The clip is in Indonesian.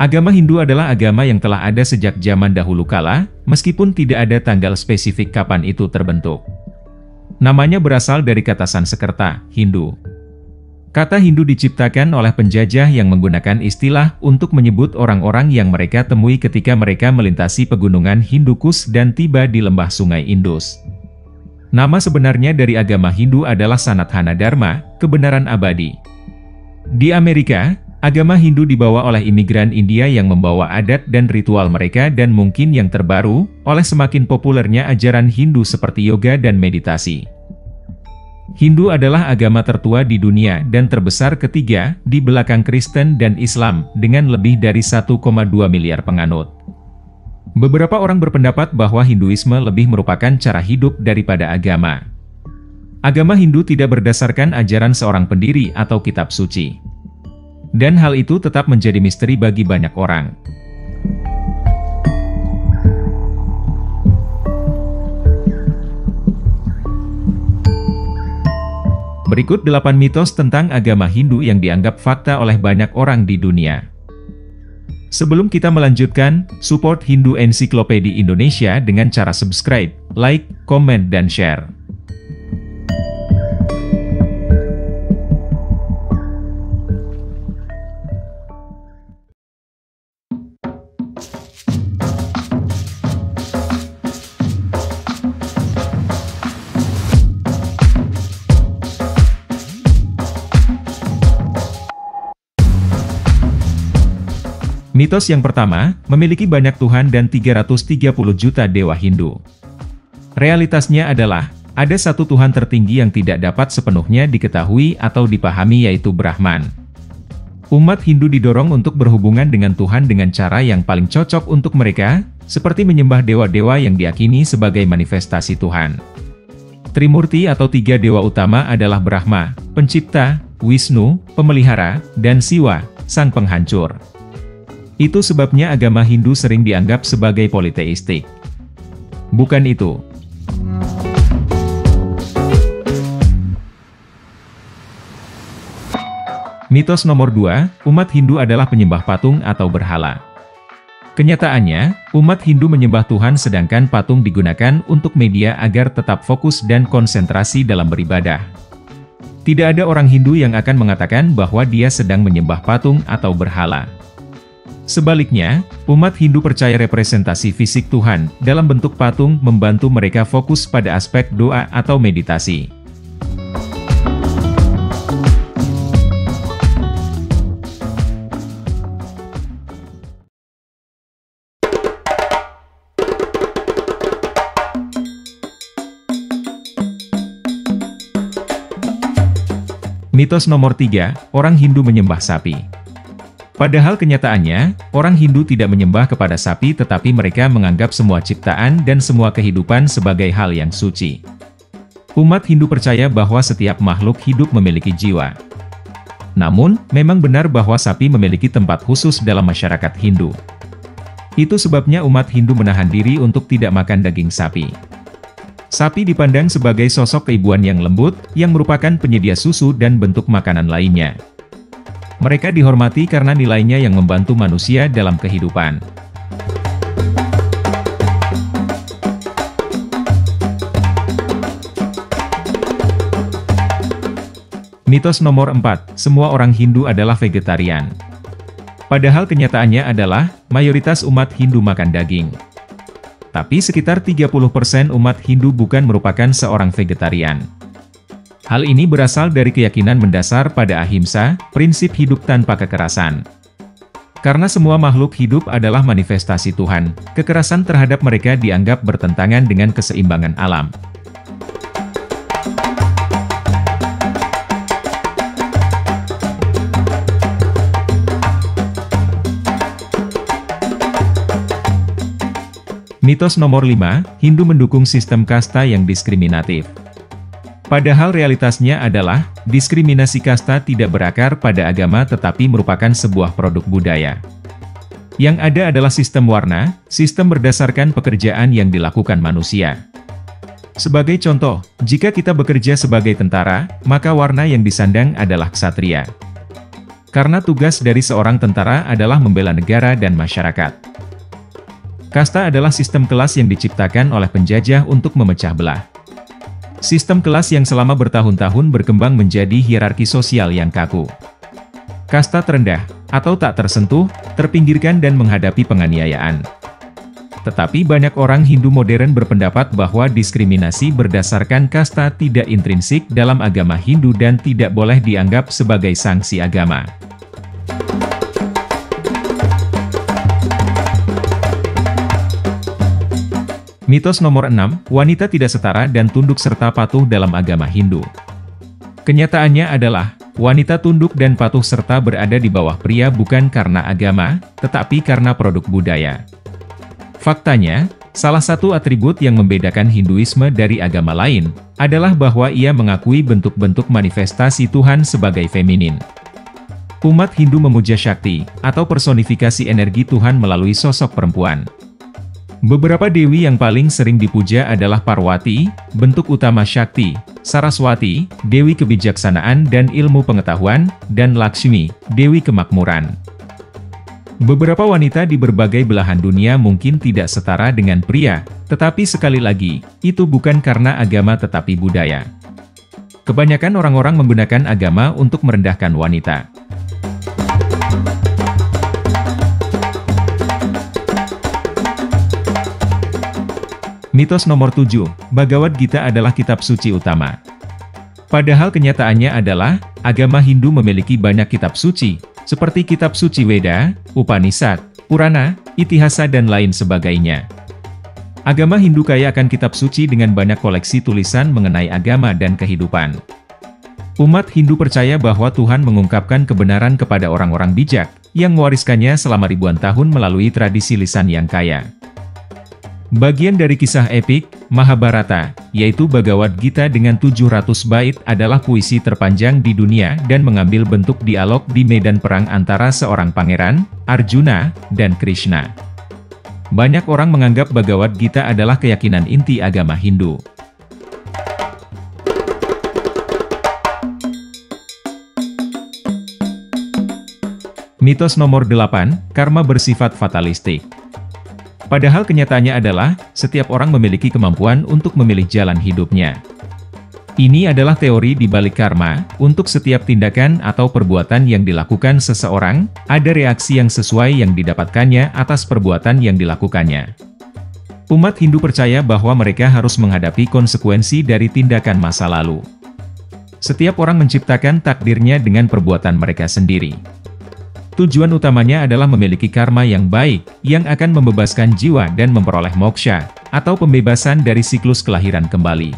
Agama Hindu adalah agama yang telah ada sejak zaman dahulu kala, meskipun tidak ada tanggal spesifik kapan itu terbentuk. Namanya berasal dari kata Sanskerta, Hindu. Kata Hindu diciptakan oleh penjajah yang menggunakan istilah untuk menyebut orang-orang yang mereka temui ketika mereka melintasi pegunungan Hindukush dan tiba di lembah sungai Indus. Nama sebenarnya dari agama Hindu adalah Sanatthana Dharma, kebenaran abadi. Di Amerika, agama Hindu dibawa oleh imigran India yang membawa adat dan ritual mereka dan mungkin yang terbaru, oleh semakin populernya ajaran Hindu seperti yoga dan meditasi. Hindu adalah agama tertua di dunia dan terbesar ketiga, di belakang Kristen dan Islam, dengan lebih dari 1,2 miliar penganut. Beberapa orang berpendapat bahwa Hinduisme lebih merupakan cara hidup daripada agama. Agama Hindu tidak berdasarkan ajaran seorang pendiri atau kitab suci. Dan hal itu tetap menjadi misteri bagi banyak orang. Berikut 8 mitos tentang agama Hindu yang dianggap fakta oleh banyak orang di dunia. Sebelum kita melanjutkan, support Hindu Encyclopedia Indonesia dengan cara subscribe, like, komen, dan share. Mitos yang pertama, memiliki banyak Tuhan dan 330 juta dewa Hindu. Realitasnya adalah, ada satu Tuhan tertinggi yang tidak dapat sepenuhnya diketahui atau dipahami yaitu Brahman. Umat Hindu didorong untuk berhubungan dengan Tuhan dengan cara yang paling cocok untuk mereka, seperti menyembah dewa-dewa yang diyakini sebagai manifestasi Tuhan. Trimurti atau tiga dewa utama adalah Brahma, pencipta, Wisnu, pemelihara, dan Siwa, sang penghancur. Itu sebabnya agama Hindu sering dianggap sebagai politeistik. Bukan itu. Mitos nomor 2, umat Hindu adalah penyembah patung atau berhala. Kenyataannya, umat Hindu menyembah Tuhan sedangkan patung digunakan untuk media agar tetap fokus dan konsentrasi dalam beribadah. Tidak ada orang Hindu yang akan mengatakan bahwa dia sedang menyembah patung atau berhala. Sebaliknya, umat Hindu percaya representasi fisik Tuhan dalam bentuk patung membantu mereka fokus pada aspek doa atau meditasi. Mitos nomor 3, orang Hindu menyembah sapi. Padahal kenyataannya, orang Hindu tidak menyembah kepada sapi tetapi mereka menganggap semua ciptaan dan semua kehidupan sebagai hal yang suci. Umat Hindu percaya bahwa setiap makhluk hidup memiliki jiwa. Namun, memang benar bahwa sapi memiliki tempat khusus dalam masyarakat Hindu. Itu sebabnya umat Hindu menahan diri untuk tidak makan daging sapi. Sapi dipandang sebagai sosok keibuan yang lembut, yang merupakan penyedia susu dan bentuk makanan lainnya. Mereka dihormati karena nilainya yang membantu manusia dalam kehidupan. Mitos nomor 4, semua orang Hindu adalah vegetarian. Padahal kenyataannya adalah, mayoritas umat Hindu makan daging. Tapi sekitar 30% umat Hindu bukan merupakan seorang vegetarian. Hal ini berasal dari keyakinan mendasar pada ahimsa, prinsip hidup tanpa kekerasan. Karena semua makhluk hidup adalah manifestasi Tuhan, kekerasan terhadap mereka dianggap bertentangan dengan keseimbangan alam. Mitos nomor 5, Hindu mendukung sistem kasta yang diskriminatif. Padahal realitasnya adalah, diskriminasi kasta tidak berakar pada agama tetapi merupakan sebuah produk budaya. Yang ada adalah sistem warna, sistem berdasarkan pekerjaan yang dilakukan manusia. Sebagai contoh, jika kita bekerja sebagai tentara, maka warna yang disandang adalah ksatria. Karena tugas dari seorang tentara adalah membela negara dan masyarakat. Kasta adalah sistem kelas yang diciptakan oleh penjajah untuk memecah belah. Sistem kelas yang selama bertahun-tahun berkembang menjadi hierarki sosial yang kaku. Kasta terendah, atau tak tersentuh, terpinggirkan dan menghadapi penganiayaan. Tetapi banyak orang Hindu modern berpendapat bahwa diskriminasi berdasarkan kasta tidak intrinsik dalam agama Hindu dan tidak boleh dianggap sebagai sanksi agama. Mitos nomor 6, wanita tidak setara dan tunduk serta patuh dalam agama Hindu. Kenyataannya adalah, wanita tunduk dan patuh serta berada di bawah pria bukan karena agama, tetapi karena produk budaya. Faktanya, salah satu atribut yang membedakan Hinduisme dari agama lain, adalah bahwa ia mengakui bentuk-bentuk manifestasi Tuhan sebagai feminin. Umat Hindu memuja Shakti, atau personifikasi energi Tuhan melalui sosok perempuan. Beberapa dewi yang paling sering dipuja adalah Parwati, bentuk utama Shakti, Saraswati, dewi kebijaksanaan dan ilmu pengetahuan, dan Lakshmi, dewi kemakmuran. Beberapa wanita di berbagai belahan dunia mungkin tidak setara dengan pria, tetapi sekali lagi, itu bukan karena agama tetapi budaya. Kebanyakan orang-orang menggunakan agama untuk merendahkan wanita. Mitos nomor 7, Bhagavad Gita adalah kitab suci utama. Padahal kenyataannya adalah, agama Hindu memiliki banyak kitab suci, seperti kitab suci Weda, Upanishad, Purana, Itihasa dan lain sebagainya. Agama Hindu kaya akan kitab suci dengan banyak koleksi tulisan mengenai agama dan kehidupan. Umat Hindu percaya bahwa Tuhan mengungkapkan kebenaran kepada orang-orang bijak, yang mewariskannya selama ribuan tahun melalui tradisi lisan yang kaya. Bagian dari kisah epik, Mahabharata, yaitu Bhagavad Gita dengan 700 bait adalah puisi terpanjang di dunia dan mengambil bentuk dialog di medan perang antara seorang pangeran, Arjuna, dan Krishna. Banyak orang menganggap Bhagavad Gita adalah keyakinan inti agama Hindu. Mitos nomor 8, karma bersifat fatalistik. Padahal kenyataannya adalah, setiap orang memiliki kemampuan untuk memilih jalan hidupnya. Ini adalah teori di balik karma, untuk setiap tindakan atau perbuatan yang dilakukan seseorang, ada reaksi yang sesuai yang didapatkannya atas perbuatan yang dilakukannya. Umat Hindu percaya bahwa mereka harus menghadapi konsekuensi dari tindakan masa lalu. Setiap orang menciptakan takdirnya dengan perbuatan mereka sendiri. Tujuan utamanya adalah memiliki karma yang baik, yang akan membebaskan jiwa dan memperoleh moksha, atau pembebasan dari siklus kelahiran kembali.